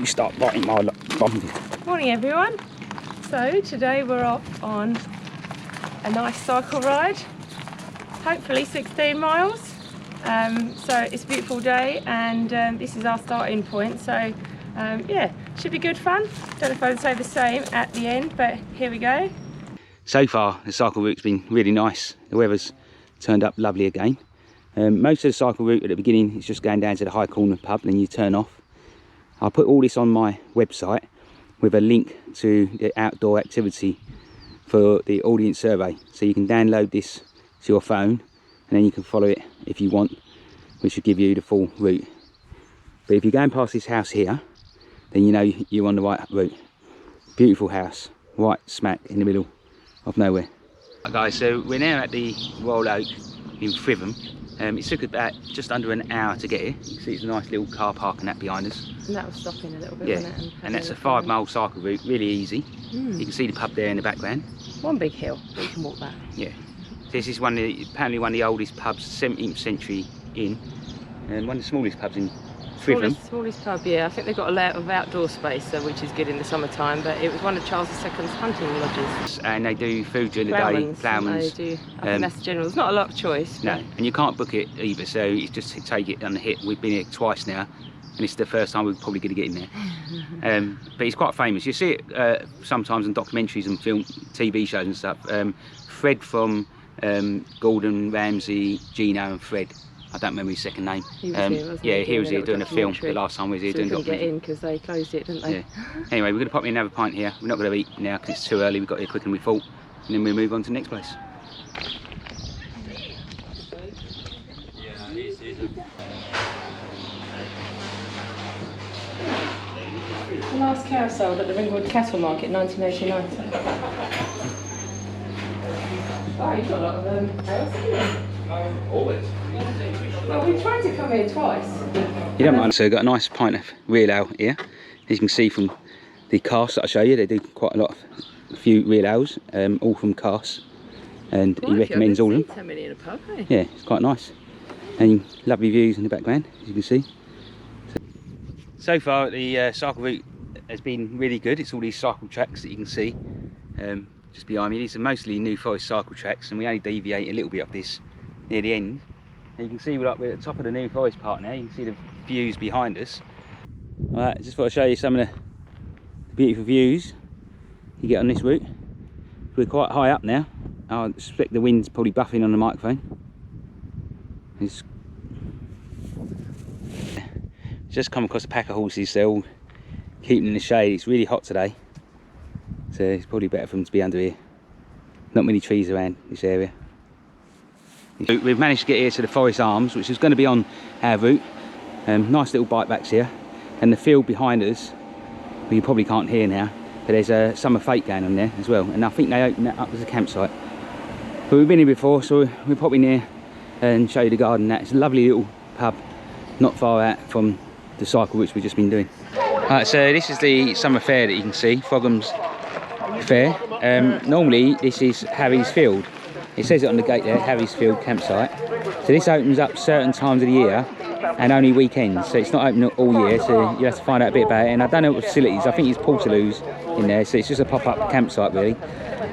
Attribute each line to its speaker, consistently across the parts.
Speaker 1: you start biting my bum.
Speaker 2: Morning everyone. So today we're off on a nice cycle ride, hopefully 16 miles. So it's a beautiful day, and this is our starting point, so yeah, should be good fun. Don't know if I'd say the same at the end, but here we go.
Speaker 1: So far the cycle route's been really nice. The weather's turned up lovely again. Most of the cycle route at the beginning is just going down to the High Corner pub and then you turn off. I'll put all this on my website with a link to the outdoor activity for the audience survey, so you can download this to your phone and then you can follow it if you want, which will give you the full route. But if you're going past this house here, then you know you're on the right route. Beautiful house, right smack in the middle of nowhere. Right guys, so we're now at the Royal Oak in Fritham. It took about just under an hour to get here. You can see it's a nice little car park and that behind us.
Speaker 2: And that was stopping a little bit,
Speaker 1: Yeah,
Speaker 2: wasn't it?
Speaker 1: and that's a 5-mile cycle route, really easy. You can see the pub there in the background.
Speaker 2: One big hill, but you can walk that.
Speaker 1: Yeah, so this is apparently one of the oldest pubs, 17th century inn, and one of the smallest pubs in Fritham.
Speaker 2: Smallest pub, yeah. I think they've got a lot of outdoor space, which is good in the summertime, but it was one of Charles II's hunting lodges.
Speaker 1: And they do food during the day, ploughmans.
Speaker 2: They do. I think that's the general. There's not a lot of choice.
Speaker 1: No, and you can't book it either, so you just take it on the hit. We've been here twice now, and it's the first time we're probably going to get in there. But it's quite famous. You see it sometimes in documentaries and film, TV shows and stuff. Fred from Gordon Ramsay, Gino and Fred. I don't remember his second name.
Speaker 2: He was here, wasn't
Speaker 1: yeah,
Speaker 2: he?
Speaker 1: he was here doing a film the last time we was here doing a documentary.
Speaker 2: Get in because they closed it, didn't they?
Speaker 1: Yeah. Anyway, we're going to pop in and have a pint here. We're not going to eat now because it's too early. We got here quicker than we thought, and then we'll move on to the next place.
Speaker 2: The last cow sold at the Ringwood Cattle Market, 1989. Oh, you've got a lot of cows.
Speaker 3: Always.
Speaker 2: Well, we tried to come here twice.
Speaker 1: You don't mind. So we've got a nice pint of real ale here. As you can see from the casks that I show you, they do quite a few real ales, all from casks, and he recommends all of them.
Speaker 2: So many in a pub, eh?
Speaker 1: Yeah, it's quite nice, and lovely views in the background, as you can see. So far the cycle route has been really good. It's all these cycle tracks that you can see just behind me. These are mostly New Forest cycle tracks, and we only deviate a little bit off this near the end. And you can see we're at the top of the New Forest Park now. You can see the views behind us. Alright, just thought I'd show you some of the beautiful views you get on this route. We're quite high up now. I expect the wind's probably buffing on the microphone. It's just come across a pack of horses. They're all keeping in the shade. It's really hot today, so it's probably better for them to be under here. Not many trees around this area. We've managed to get here to the Forest Arms, which is going to be on our route. Nice little bike backs here, and the field behind us, well, you probably can't hear now, but there's a summer fete going on there as well, and I think they opened that up as a campsite. But we've been here before, so we'll pop in here and show you the garden. It's a lovely little pub, not far out from the cycle which we've just been doing. Right, so this is the summer fair that you can see, Frogham's Fair. Normally this is Harry's Field. It says it on the gate there, Harry's Field campsite. So this opens up certain times of the year and only weekends, so it's not open all year, so you have to find out a bit about it. And I don't know what facilities, I think it's Portaloos in there, so it's just a pop-up campsite really.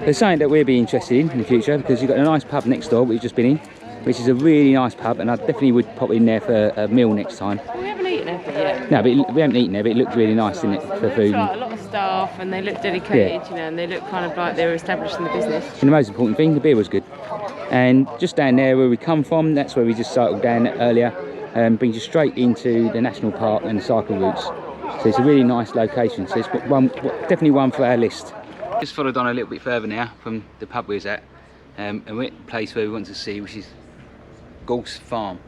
Speaker 1: There's something that we'll be interested in the future, because you've got a nice pub next door we've just been in, which is a really nice pub, and I definitely would pop in there for a meal next time.
Speaker 2: Well, we haven't eaten there yet.
Speaker 1: No, but we haven't eaten there, but it looked really nice, didn't it, for food.
Speaker 2: Like a lot of staff, and they look dedicated, you know, and they look kind of like they were established in the business.
Speaker 1: And the most important thing, the beer was good. And just down there where we come from, that's where we just cycled down earlier, brings you straight into the national park and the cycle routes. So it's a really nice location, so it's definitely one for our list. Just followed on a little bit further now from the pub we was at, and we're at the place where we want to see, which is Gorse Farm.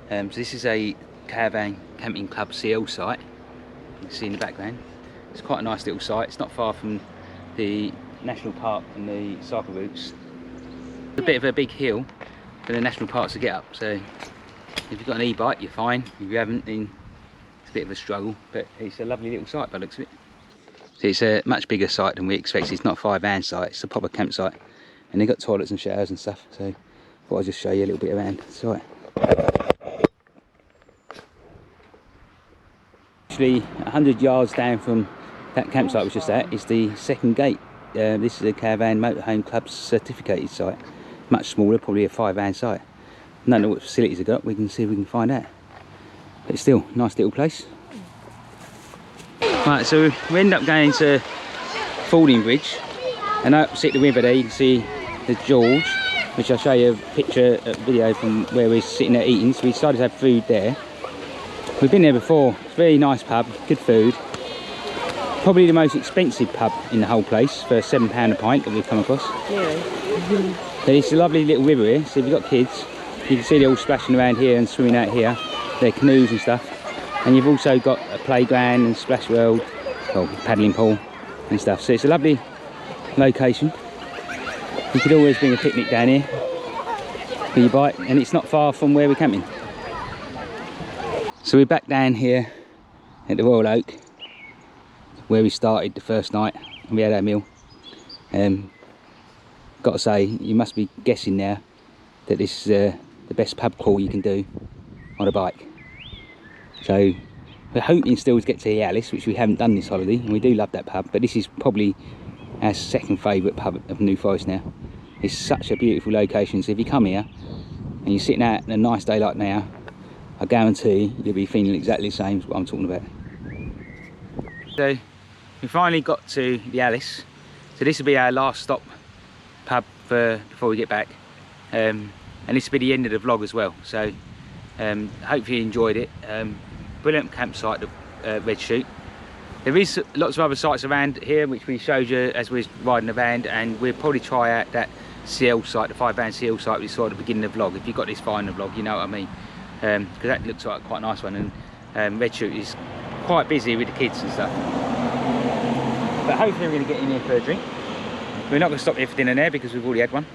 Speaker 1: So this is a caravan camping club CL site. You can see in the background. It's quite a nice little site. It's not far from the national park and the cycle routes. It's a bit of a big hill for the national parks to get up. So if you've got an e-bike, you're fine. If you haven't, then it's a bit of a struggle. But it's a lovely little site by the looks of it. So it's a much bigger site than we expected. It's not a 5-van site. It's a proper campsite, and they've got toilets and showers and stuff. So I thought I'd just show you a little bit around the site. literally 100 yards down from that campsite which is at is the second gate. This is a Caravan Motorhome Club's certificated site, much smaller, probably a 5-van site. I don't know what facilities they've got, we can see if we can find out. But still, nice little place. Right, so we end up going to Fordingbridge, and opposite the river there you can see the George, which I'll show you a picture, a video from where we're sitting there eating. So we decided to have food there. We've been there before, it's a very nice pub, good food. Probably the most expensive pub in the whole place for £7 a pint that we've come across. Yeah. But it's a lovely little river here, so if you've got kids, you can see they're all splashing around here and swimming out here, their canoes and stuff. And you've also got a playground and splash world, or paddling pool and stuff. So it's a lovely location. You could always bring a picnic down here for your bike, and it's not far from where we're camping. So we're back down here at the Royal Oak, where we started the first night, and we had our meal. Got to say, you must be guessing now that this is the best pub crawl you can do on a bike. So we're hoping still to get to Alice, which we haven't done this holiday, and we do love that pub, but this is probably our second favourite pub of New Forest now. It's such a beautiful location, so if you come here and you're sitting out on a nice day like now, I guarantee you'll be feeling exactly the same as what I'm talking about. So we finally got to the Alice, so this will be our last stop pub before we get back, and this will be the end of the vlog as well. So hopefully you enjoyed it. Brilliant campsite, the Red Chute. There is lots of other sites around here which we showed you as we were riding the van, and we'll probably try out that CL site, the 5-van CL site we saw at the beginning of the vlog. If you got this far in the vlog, you know what I mean, because that looks like quite a nice one, and Red Chute is quite busy with the kids and stuff. But hopefully we're going to get in here for a drink. We're not going to stop here for dinner there because we've already had one.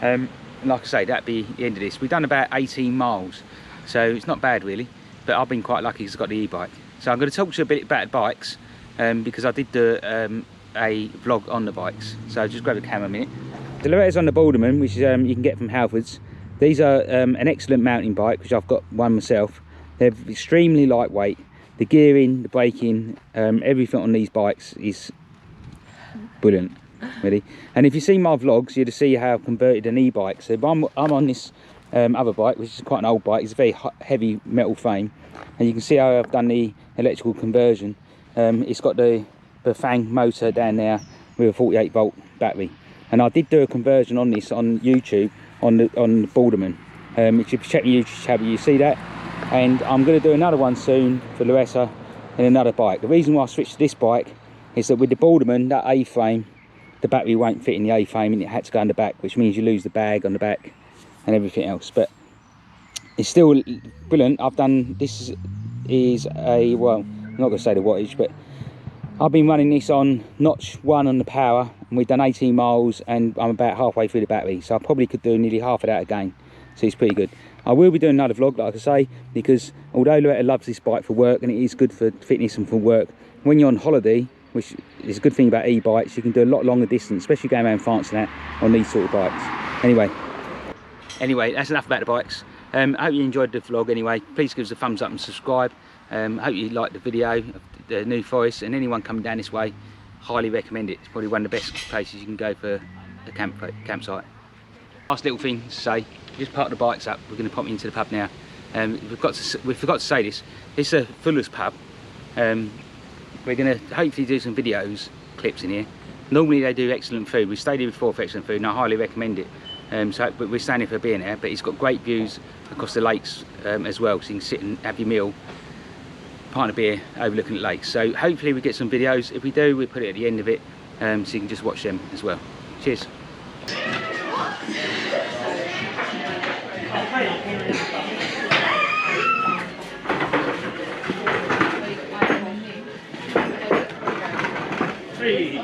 Speaker 1: And like I say, that'd be the end of this. We've done about 18 miles, so it's not bad really, but I've been quite lucky because I've got the e-bike. So I'm going to talk to you a bit about bikes, because I did do a vlog on the bikes. So just grab the camera a minute. The Loretta's on the Boulderman, which is you can get from Halfords. These are an excellent mountain bike, which I've got one myself. They're extremely lightweight. The gearing, the braking, everything on these bikes is brilliant, really. And if you see my vlogs, you'd see how I've converted an e-bike. So I'm on this other bike, which is quite an old bike. It's a very heavy metal frame, and you can see how I've done the electrical conversion. It's got the Bafang motor down there with a 48 volt battery, and I did do a conversion on this on YouTube on the Boulderman. If you check the YouTube channel, you see that. And I'm going to do another one soon for Loretta and another bike. The reason why I switched to this bike is that with the Boulderman, that A-frame, the battery won't fit in the A-frame, and it had to go on the back, which means you lose the bag on the back and everything else. But it's still brilliant. I've done, this is a, well, I'm not going to say the wattage, but I've been running this on notch 1 on the power, and we've done 18 miles, and I'm about halfway through the battery, so I probably could do nearly half of that again. So it's pretty good. I will be doing another vlog, like I say, because although Loretta loves this bike for work, and it is good for fitness and for work, when you're on holiday, which is a good thing about e-bikes, you can do a lot longer distance, especially going around France and that, on these sort of bikes. Anyway, that's enough about the bikes. I hope you enjoyed the vlog anyway. Please give us a thumbs up and subscribe. Hope you liked the video of the New Forest, and anyone coming down this way, highly recommend it. It's probably one of the best places you can go for a campsite. Last little thing to say, just park the bikes up. We're going to pop into the pub now. We forgot to say this. This is a Fuller's pub. We're going to hopefully do some clips in here. Normally they do excellent food. We stayed here before for excellent food, and I highly recommend it. But we're staying here for being there. But it's got great views across the lakes as well, so you can sit and have your meal, pint of beer, overlooking the lakes. So hopefully we get some videos. If we do, we'll put it at the end of it, so you can just watch them as well. Cheers. Hey.